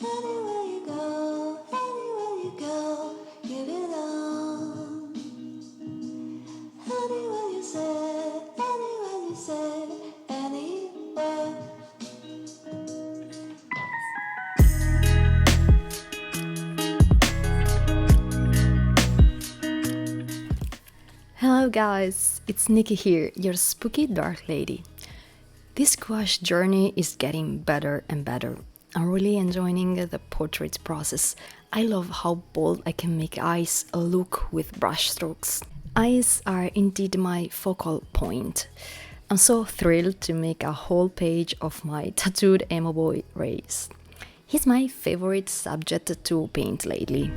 Anywhere you go, you belong. Anywhere you say, anywhere. Hello guys, it's Nikki here, your spooky dark lady. This gouache journey is getting better and better. I'm really enjoying the portrait process. I love how bold I can make eyes look with brush strokes. Eyes are indeed my focal point. I'm so thrilled to make a whole page of my tattooed emo boy Rhaze. He's my favorite subject to paint lately.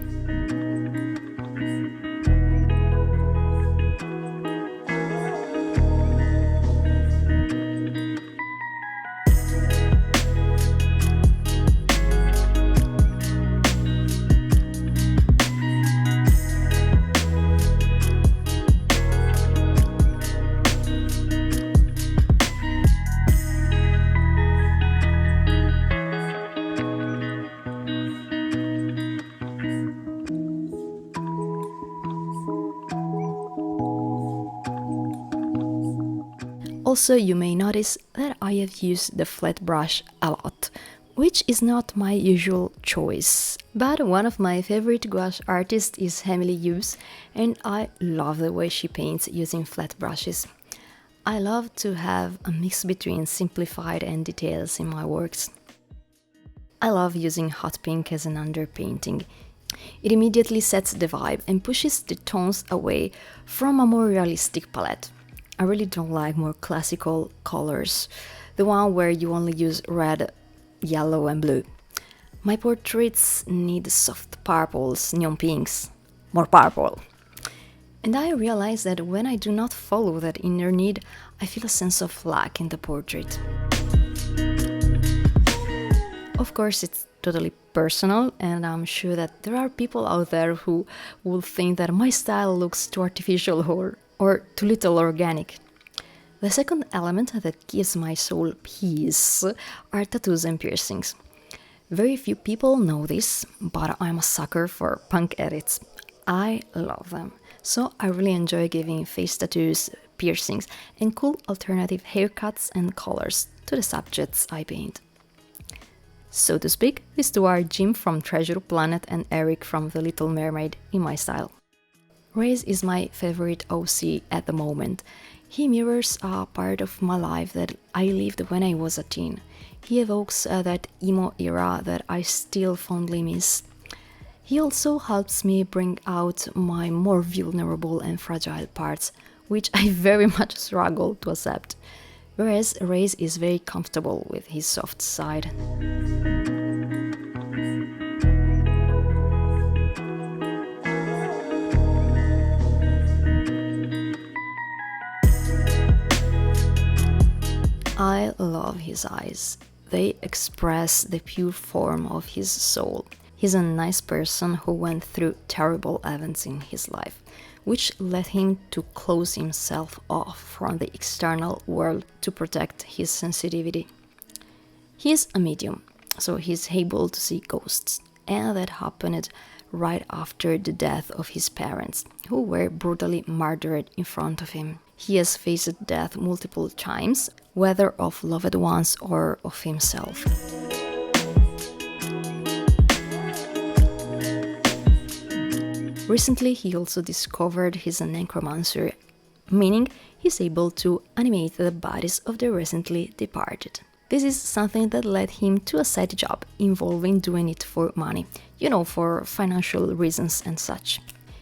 Also, you may notice that I have used the flat brush a lot, which is not my usual choice. But one of my favorite gouache artists is Emily Hughes, and I love the way she paints using flat brushes. I love to have a mix between simplified and details in my works. I love using hot pink as an underpainting. It immediately sets the vibe and pushes the tones away from a more realistic palette. I really don't like more classical colors, the one where you only use red, yellow and blue. My portraits need soft purples, neon pinks, more purple. And I realize that when I do not follow that inner need, I feel a sense of lack in the portrait. Of course, it's totally personal, and I'm sure that there are people out there who will think that my style looks too artificial or too little organic. The second element that gives my soul peace are tattoos and piercings. Very few people know this, but I'm a sucker for punk edits. I love them, so I really enjoy giving face tattoos, piercings, and cool alternative haircuts and colors to the subjects I paint. So to speak, these two are Jim from Treasure Planet and Eric from The Little Mermaid in my style. Rhaze is my favorite OC at the moment. He mirrors a part of my life that I lived when I was a teen. He evokes that emo era that I still fondly miss. He also helps me bring out my more vulnerable and fragile parts, which I very much struggle to accept. Whereas Rhaze is very comfortable with his soft side. I love his eyes. They express the pure form of his soul. He's a nice person who went through terrible events in his life, which led him to close himself off from the external world to protect his sensitivity. He is a medium, so he's able to see ghosts, and that happened right after the death of his parents, who were brutally murdered in front of him. He has faced death multiple times, whether of loved ones or of himself. Recently, he also discovered he's a necromancer, meaning he's able to animate the bodies of the recently departed. This is something that led him to a side job involving doing it for money, for financial reasons and such.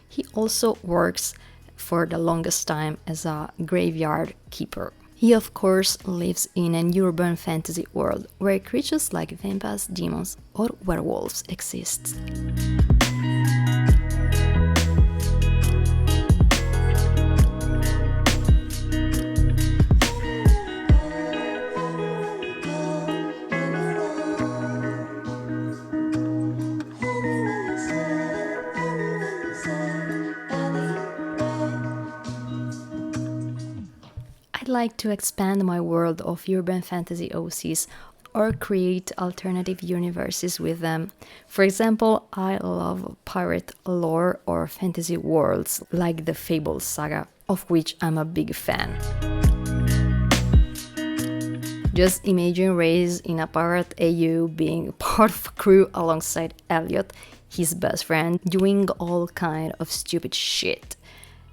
He also works for the longest time as a graveyard keeper. He of course lives in an urban fantasy world where creatures like vampires, demons or werewolves exist. I'd like to expand my world of urban fantasy OCs or create alternative universes with them. For example, I love pirate lore or fantasy worlds like the Fable saga, of which I'm a big fan. Just imagine Rhaze in a pirate AU being part of a crew alongside Elliot, his best friend, doing all kind of stupid shit.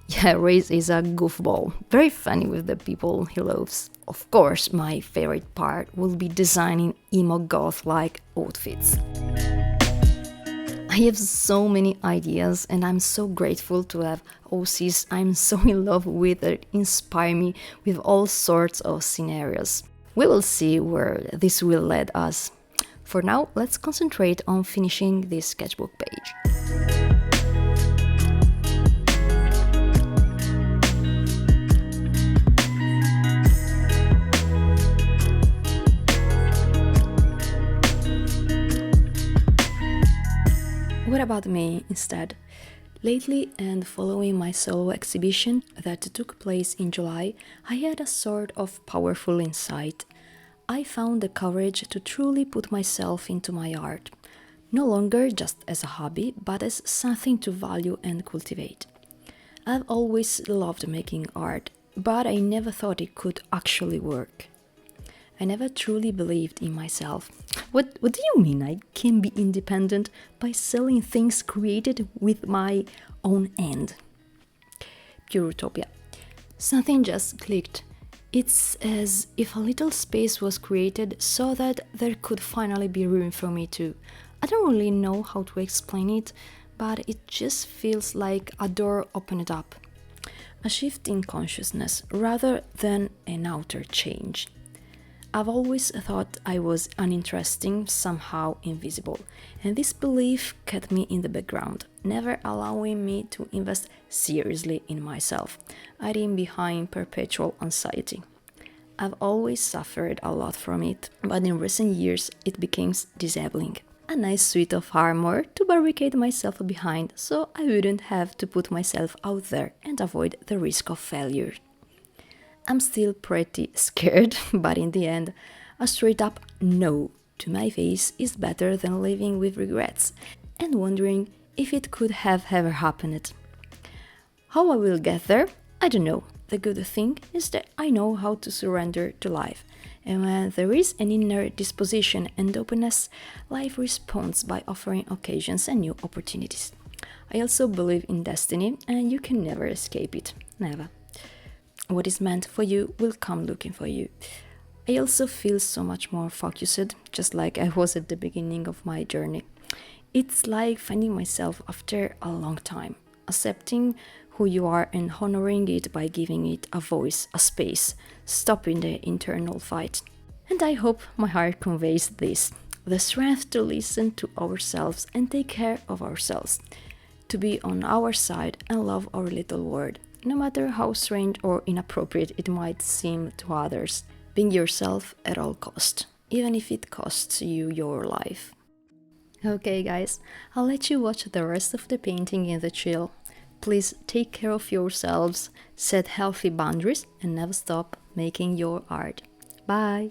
Yeah, Rhaze is a goofball, very funny with the people he loves. Of course, my favorite part will be designing emo goth-like outfits. I have so many ideas and I'm so grateful to have OCs I'm so in love with that inspire me with all sorts of scenarios. We will see where this will lead us. For now, let's concentrate on finishing this sketchbook page. What about me instead? Lately, and following my solo exhibition that took place in July, I had a sort of powerful insight. I found the courage to truly put myself into my art, no longer just as a hobby, but as something to value and cultivate. I've always loved making art, but I never thought it could actually work. I never truly believed in myself. What do you mean I can be independent by selling things created with my own hand? Pure utopia. Something just clicked. It's as if a little space was created so that there could finally be room for me too. I don't really know how to explain it, but it just feels like a door opened up. A shift in consciousness rather than an outer change. I've always thought I was uninteresting, somehow invisible, and this belief kept me in the background, never allowing me to invest seriously in myself, hiding behind perpetual anxiety. I've always suffered a lot from it, but in recent years it became disabling. A nice suit of armor to barricade myself behind so I wouldn't have to put myself out there and avoid the risk of failure. I'm still pretty scared, but in the end, a straight up no to my face is better than living with regrets and wondering if it could have ever happened. How I will get there? I don't know. The good thing is that I know how to surrender to life, and when there is an inner disposition and openness, life responds by offering occasions and new opportunities. I also believe in destiny, and you can never escape it. Never. What is meant for you will come looking for you. I also feel so much more focused, just like I was at the beginning of my journey. It's like finding myself after a long time, accepting who you are and honoring it by giving it a voice, a space, stopping the internal fight. And I hope my heart conveys this, the strength to listen to ourselves and take care of ourselves, to be on our side and love our little world. No matter how strange or inappropriate it might seem to others, being yourself at all cost, even if it costs you your life. Okay guys, I'll let you watch the rest of the painting in the chill. Please take care of yourselves, set healthy boundaries and never stop making your art. Bye!